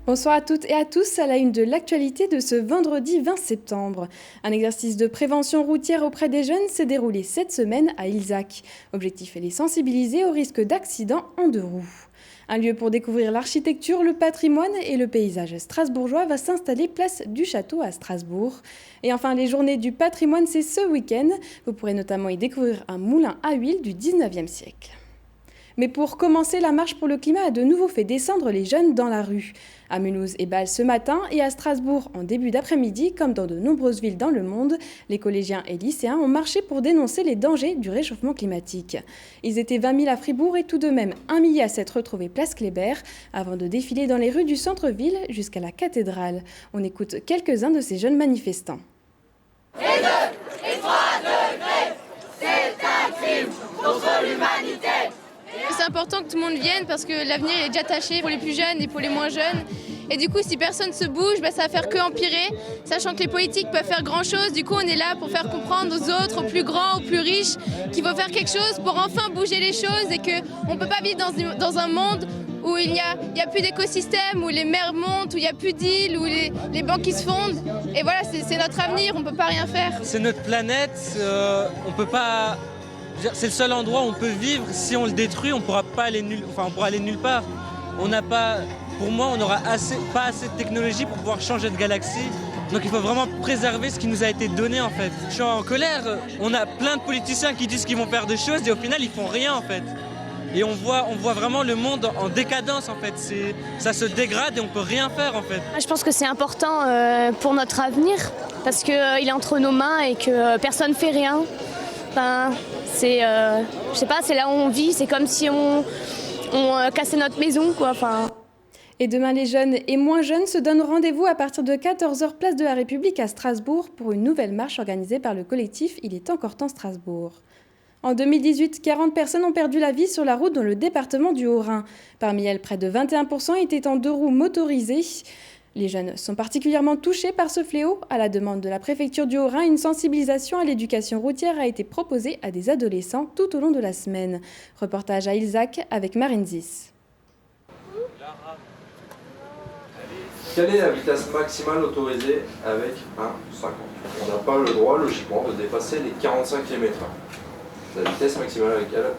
Bonsoir à toutes et à tous, à la une de l'actualité de ce vendredi 20 septembre. Un exercice de prévention routière auprès des jeunes s'est déroulé cette semaine à Ilzac. Objectif est les sensibiliser au risque d'accident en deux roues. Un lieu pour découvrir l'architecture, le patrimoine et le paysage strasbourgeois va s'installer place du Château à Strasbourg. Et enfin, les journées du patrimoine, c'est ce week-end. Vous pourrez notamment y découvrir un moulin à huile du 19e siècle. Mais pour commencer, la marche pour le climat a de nouveau fait descendre les jeunes dans la rue. À Mulhouse et Bâle ce matin et à Strasbourg en début d'après-midi, comme dans de nombreuses villes dans le monde, les collégiens et lycéens ont marché pour dénoncer les dangers du réchauffement climatique. Ils étaient 20 000 à Fribourg et tout de même 1 millier à s'être retrouvés place Kléber avant de défiler dans les rues du centre-ville jusqu'à la cathédrale. On écoute quelques-uns de ces jeunes manifestants. Et 2 et 3 degrés, c'est un crime contre l'humanité. C'est important que tout le monde vienne parce que l'avenir est déjà taché pour les plus jeunes et pour les moins jeunes. Et du coup, si personne ne se bouge, ça va faire que empirer, sachant que les politiques peuvent faire grand-chose. Du coup, on est là pour faire comprendre aux autres, aux plus grands, aux plus riches, qu'il faut faire quelque chose pour enfin bouger les choses et qu'on ne peut pas vivre dans un monde où il n'y a plus d'écosystème, où les mers montent, où il n'y a plus d'îles, où les bancs qui se fondent. Et voilà, c'est notre avenir, on ne peut pas rien faire. C'est notre planète, on peut pas... C'est le seul endroit où on peut vivre. Si on le détruit, on pourra aller nulle part. Pour moi, on n'aura pas assez de technologie pour pouvoir changer de galaxie. Donc il faut vraiment préserver ce qui nous a été donné en fait. Je suis en colère. On a plein de politiciens qui disent qu'ils vont faire des choses et au final ils font rien en fait. Et on voit vraiment le monde en décadence en fait. Ça se dégrade et on peut rien faire en fait. Je pense que c'est important pour notre avenir parce qu'il est entre nos mains et que personne ne fait rien. Enfin, je sais pas, c'est là où on vit, c'est comme si on cassait notre maison, quoi. Enfin. Et demain, les jeunes et moins jeunes se donnent rendez-vous à partir de 14h, place de la République à Strasbourg pour une nouvelle marche organisée par le collectif Il est encore temps Strasbourg. En 2018, 40 personnes ont perdu la vie sur la route dans le département du Haut-Rhin. Parmi elles, près de 21% étaient en deux roues motorisées. Les jeunes sont particulièrement touchés par ce fléau. À la demande de la préfecture du Haut-Rhin, une sensibilisation à l'éducation routière a été proposée à des adolescents tout au long de la semaine. Reportage à Ilzac avec Marine Zis. Quelle est la vitesse maximale autorisée avec un 50 ? On n'a pas le droit, logiquement, de dépasser les 45 km/h. C'est la vitesse maximale avec laquelle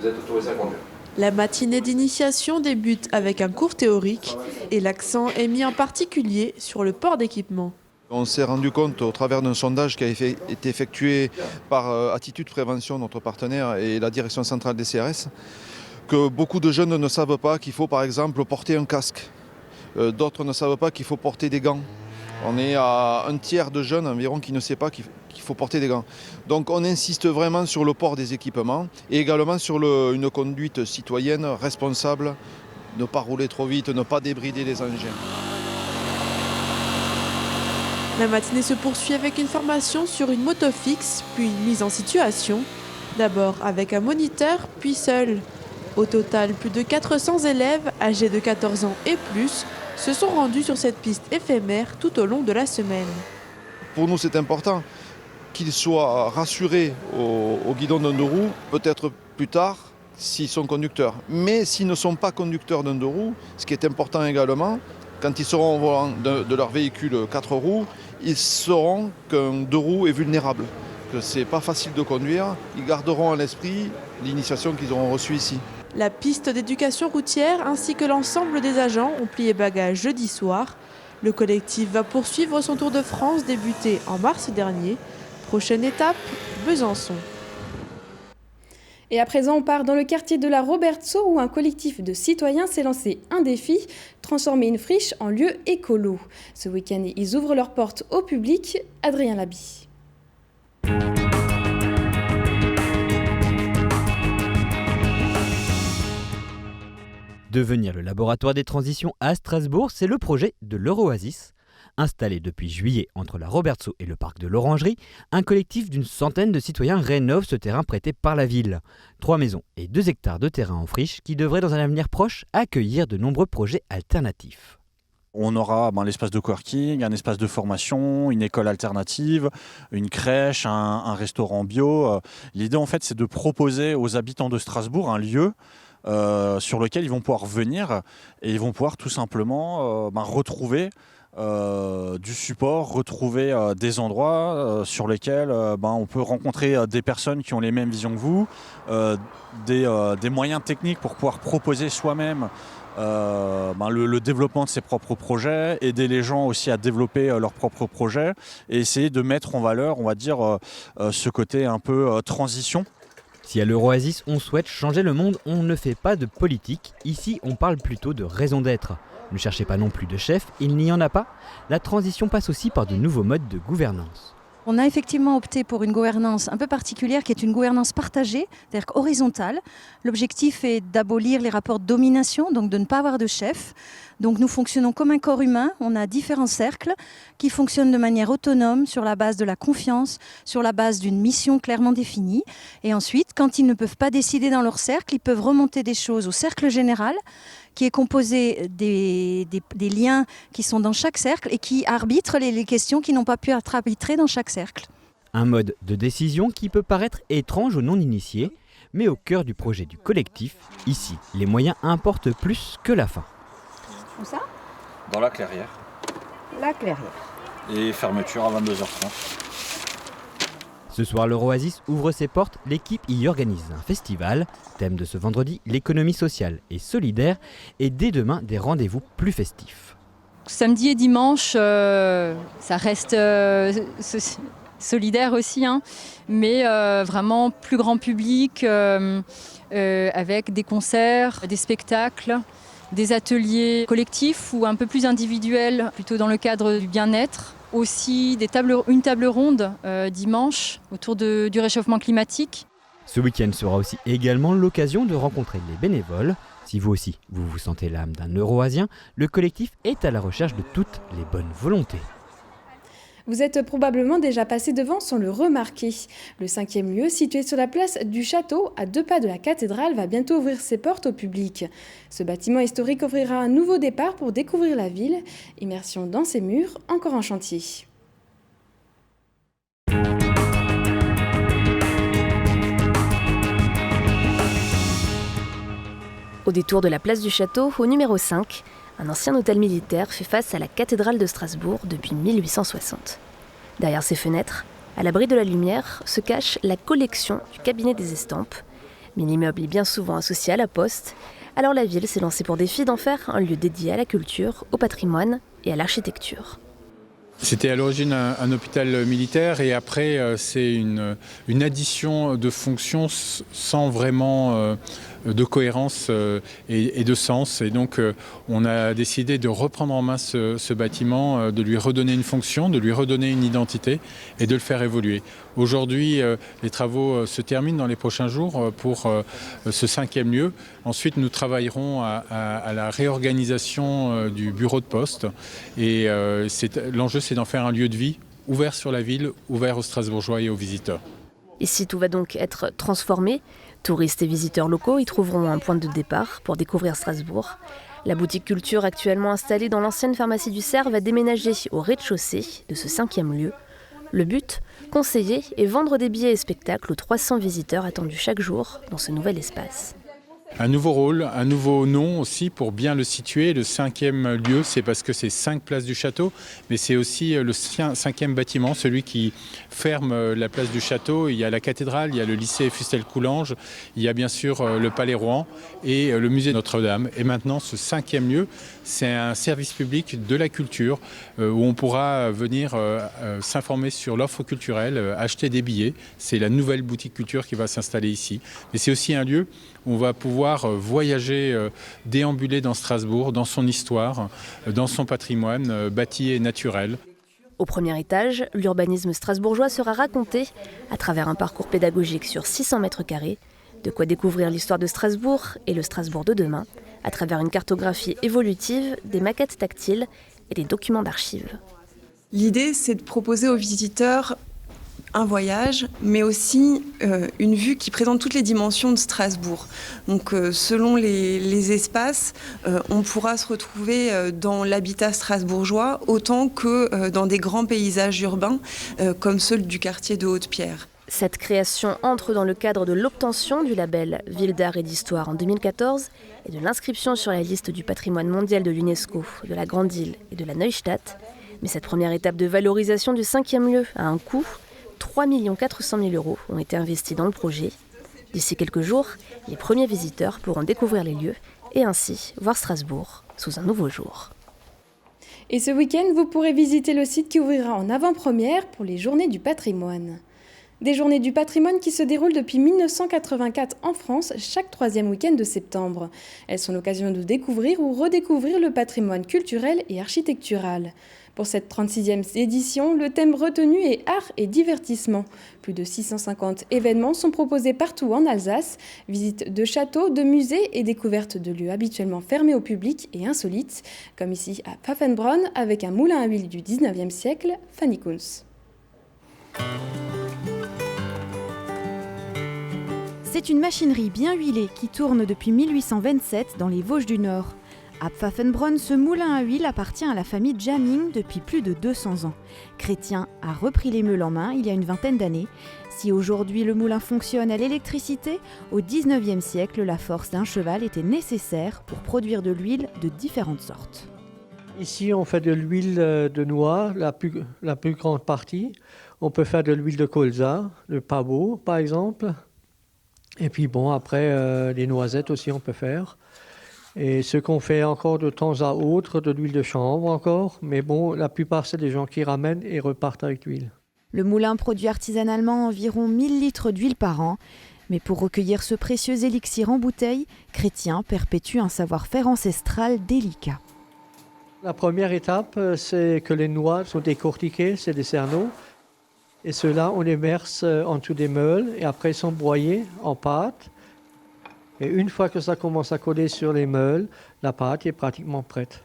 vous êtes autorisé à conduire. La matinée d'initiation débute avec un cours théorique et l'accent est mis en particulier sur le port d'équipement. On s'est rendu compte au travers d'un sondage qui a été effectué par Attitude Prévention, notre partenaire, et la direction centrale des CRS, que beaucoup de jeunes ne savent pas qu'il faut par exemple porter un casque. D'autres ne savent pas qu'il faut porter des gants. On est à un tiers de jeunes environ qui ne sait pas qu'il faut porter des gants. Donc on insiste vraiment sur le port des équipements et également sur une conduite citoyenne responsable, ne pas rouler trop vite, ne pas débrider les engins. La matinée se poursuit avec une formation sur une moto fixe, puis une mise en situation. D'abord avec un moniteur, puis seul. Au total, plus de 400 élèves âgés de 14 ans et plus se sont rendus sur cette piste éphémère tout au long de la semaine. Pour nous, c'est important qu'ils soient rassurés au guidon d'un deux roues, peut-être plus tard s'ils sont conducteurs. Mais s'ils ne sont pas conducteurs d'un deux roues, ce qui est important également, quand ils seront au volant de leur véhicule 4 roues, ils sauront qu'un deux roues est vulnérable, que ce n'est pas facile de conduire. Ils garderont à l'esprit l'initiation qu'ils auront reçue ici. La piste d'éducation routière ainsi que l'ensemble des agents ont plié bagages jeudi soir. Le collectif va poursuivre son tour de France débuté en mars dernier. Prochaine étape, Besançon. Et à présent, on part dans le quartier de la Robertso où un collectif de citoyens s'est lancé un défi, transformer une friche en lieu écolo. Ce week-end, ils ouvrent leurs portes au public. Adrien Laby. Devenir le laboratoire des transitions à Strasbourg, c'est le projet de l'Euroasis. Installé depuis juillet entre la Robertso et le parc de l'Orangerie, un collectif d'une centaine de citoyens rénove ce terrain prêté par la ville. 3 maisons et 2 hectares de terrain en friche qui devraient dans un avenir proche accueillir de nombreux projets alternatifs. On aura l'espace de coworking, un espace de formation, une école alternative, une crèche, un restaurant bio. L'idée en fait c'est de proposer aux habitants de Strasbourg un lieu sur lequel ils vont pouvoir venir et ils vont pouvoir tout simplement retrouver du support, retrouver des endroits sur lesquels on peut rencontrer des personnes qui ont les mêmes visions que vous, des moyens techniques pour pouvoir proposer soi-même le développement de ses propres projets, aider les gens aussi à développer leurs propres projets et essayer de mettre en valeur, on va dire, ce côté un peu transition. Si à l'Euroasis on souhaite changer le monde, on ne fait pas de politique. Ici, on parle plutôt de raison d'être. Ne cherchez pas non plus de chef, il n'y en a pas. La transition passe aussi par de nouveaux modes de gouvernance. On a effectivement opté pour une gouvernance un peu particulière qui est une gouvernance partagée, c'est-à-dire horizontale. L'objectif est d'abolir les rapports de domination, donc de ne pas avoir de chef. Donc nous fonctionnons comme un corps humain, on a différents cercles qui fonctionnent de manière autonome sur la base de la confiance, sur la base d'une mission clairement définie. Et ensuite, quand ils ne peuvent pas décider dans leur cercle, ils peuvent remonter des choses au cercle général, qui est composé des liens qui sont dans chaque cercle et qui arbitrent les questions qui n'ont pas pu être arbitrées dans chaque cercle. Un mode de décision qui peut paraître étrange aux non-initiés, mais au cœur du projet du collectif, ici, les moyens importent plus que la fin. Où ça ? Dans la clairière. La clairière. Et fermeture à 22h30. Ce soir, l'Euroasis ouvre ses portes, l'équipe y organise un festival. Thème de ce vendredi, l'économie sociale et solidaire. Et dès demain, des rendez-vous plus festifs. Samedi et dimanche, ça reste solidaire aussi, mais vraiment plus grand public, avec des concerts, des spectacles, des ateliers collectifs ou un peu plus individuels, plutôt dans le cadre du bien-être. Aussi une table ronde dimanche autour du réchauffement climatique. Ce week-end sera aussi également l'occasion de rencontrer les bénévoles. Si vous aussi, vous vous sentez l'âme d'un Euroasien, le collectif est à la recherche de toutes les bonnes volontés. Vous êtes probablement déjà passé devant sans le remarquer. Le 5e lieu, situé sur la place du Château, à 2 pas de la cathédrale, va bientôt ouvrir ses portes au public. Ce bâtiment historique offrira un nouveau départ pour découvrir la ville. Immersion dans ses murs, encore en chantier. Au détour de la place du Château, au numéro 5, un ancien hôtel militaire fait face à la cathédrale de Strasbourg depuis 1860. Derrière ses fenêtres, à l'abri de la lumière, se cache la collection du cabinet des estampes. Mais l'immeuble est bien souvent associé à la poste, alors la ville s'est lancée pour défi d'en faire un lieu dédié à la culture, au patrimoine et à l'architecture. C'était à l'origine un hôpital militaire et après c'est une addition de fonctions sans vraiment de cohérence et de sens. Et donc on a décidé de reprendre en main ce bâtiment, de lui redonner une fonction, de lui redonner une identité et de le faire évoluer. Aujourd'hui, les travaux se terminent dans les prochains jours pour ce 5e lieu. Ensuite, nous travaillerons à la réorganisation du bureau de poste. Et l'enjeu, c'est d'en faire un lieu de vie ouvert sur la ville, ouvert aux Strasbourgeois et aux visiteurs. Ici, tout va donc être transformé. Touristes et visiteurs locaux y trouveront un point de départ pour découvrir Strasbourg. La boutique culture actuellement installée dans l'ancienne pharmacie du Cerf va déménager au rez-de-chaussée de ce 5e lieu. Le but, conseiller et vendre des billets et spectacles aux 300 visiteurs attendus chaque jour dans ce nouvel espace. Un nouveau rôle, un nouveau nom aussi pour bien le situer. Le 5e lieu, c'est parce que c'est 5 places du château, mais c'est aussi le 5e bâtiment, celui qui ferme la place du château. Il y a la cathédrale, il y a le lycée Fustel-Coulanges, il y a bien sûr le Palais Rohan et le musée Notre-Dame. Et maintenant, ce 5e lieu, c'est un service public de la culture où on pourra venir s'informer sur l'offre culturelle, acheter des billets. C'est la nouvelle boutique culture qui va s'installer ici. Mais c'est aussi un lieu où on va pouvoir voyager, déambuler dans Strasbourg, dans son histoire, dans son patrimoine bâti et naturel. Au premier étage, l'urbanisme strasbourgeois sera raconté à travers un parcours pédagogique sur 600 mètres carrés, de quoi découvrir l'histoire de Strasbourg et le Strasbourg de demain, à travers une cartographie évolutive, des maquettes tactiles et des documents d'archives. L'idée, c'est de proposer aux visiteurs un voyage, mais aussi une vue qui présente toutes les dimensions de Strasbourg. Donc selon les espaces, on pourra se retrouver dans l'habitat strasbourgeois autant que dans des grands paysages urbains comme ceux du quartier de Haute-Pierre. Cette création entre dans le cadre de l'obtention du label Ville d'art et d'histoire en 2014 et de l'inscription sur la liste du patrimoine mondial de l'UNESCO, de la Grande Île et de la Neustadt. Mais cette première étape de valorisation du 5e lieu a un coût. 3 400 000 € ont été investis dans le projet. D'ici quelques jours, les premiers visiteurs pourront découvrir les lieux et ainsi voir Strasbourg sous un nouveau jour. Et ce week-end, vous pourrez visiter le site qui ouvrira en avant-première pour les Journées du patrimoine. Des Journées du patrimoine qui se déroulent depuis 1984 en France, chaque 3e week-end de septembre. Elles sont l'occasion de découvrir ou redécouvrir le patrimoine culturel et architectural. Pour cette 36e édition, le thème retenu est art et divertissement. Plus de 650 événements sont proposés partout en Alsace. Visites de châteaux, de musées et découvertes de lieux habituellement fermés au public et insolites, comme ici à Pfaffenbronn avec un moulin à huile du 19e siècle, Fanny Kunz. C'est une machinerie bien huilée qui tourne depuis 1827 dans les Vosges du Nord. À Pfaffenbronn, ce moulin à huile appartient à la famille Jamming depuis plus de 200 ans. Chrétien a repris les meules en main il y a une vingtaine d'années. Si aujourd'hui le moulin fonctionne à l'électricité, au 19e siècle, la force d'un cheval était nécessaire pour produire de l'huile de différentes sortes. Ici, on fait de l'huile de noix, la plus grande partie. On peut faire de l'huile de colza, de pavot par exemple. Et puis bon, après, les noisettes aussi on peut faire. Et ce qu'on fait encore de temps à autre, de l'huile de chanvre encore. Mais bon, la plupart, c'est des gens qui ramènent et repartent avec l'huile. Le moulin produit artisanalement environ 1000 litres d'huile par an. Mais pour recueillir ce précieux élixir en bouteille, Chrétien perpétue un savoir-faire ancestral délicat. La première étape, c'est que les noix sont décortiquées, c'est des cerneaux. Et ceux-là, on les verse en dessous des meules et après ils sont broyés en pâte. Et une fois que ça commence à coller sur les meules, la pâte est pratiquement prête.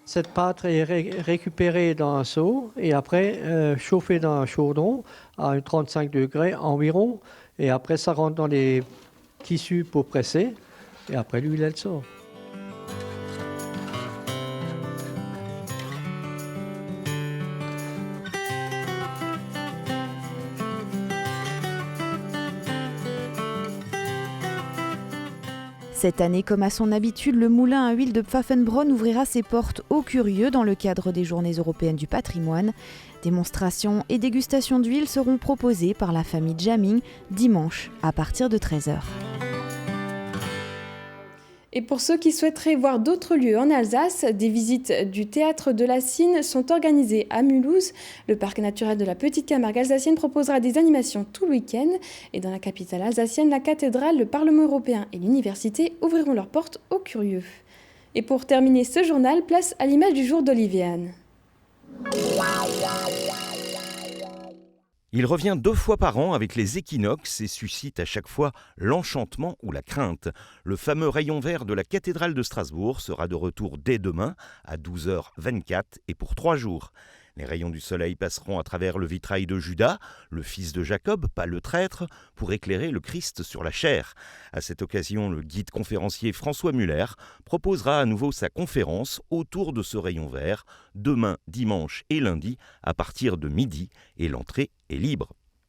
Cette pâte est récupérée dans un seau et après chauffée dans un chaudron à 35 degrés environ. Et après, ça rentre dans les tissus pour presser. Et après, l'huile, elle sort. Cette année, comme à son habitude, le moulin à huile de Pfaffenbronn ouvrira ses portes aux curieux dans le cadre des Journées européennes du patrimoine. Démonstrations et dégustations d'huile seront proposées par la famille Jamming dimanche à partir de 13h. Et pour ceux qui souhaiteraient voir d'autres lieux en Alsace, des visites du Théâtre de la Cine sont organisées à Mulhouse. Le parc naturel de la Petite Camargue alsacienne proposera des animations tout le week-end. Et dans la capitale alsacienne, la cathédrale, le Parlement européen et l'université ouvriront leurs portes aux curieux. Et pour terminer ce journal, place à l'image du jour d'Oliviane. Il revient 2 fois par an avec les équinoxes et suscite à chaque fois l'enchantement ou la crainte. Le fameux rayon vert de la cathédrale de Strasbourg sera de retour dès demain à 12h24 et pour 3 jours. Les rayons du soleil passeront à travers le vitrail de Judas, le fils de Jacob, pas le traître, pour éclairer le Christ sur la chair. À cette occasion, le guide conférencier François Muller proposera à nouveau sa conférence autour de ce rayon vert, demain, dimanche et lundi, à partir de midi, et l'entrée est libre.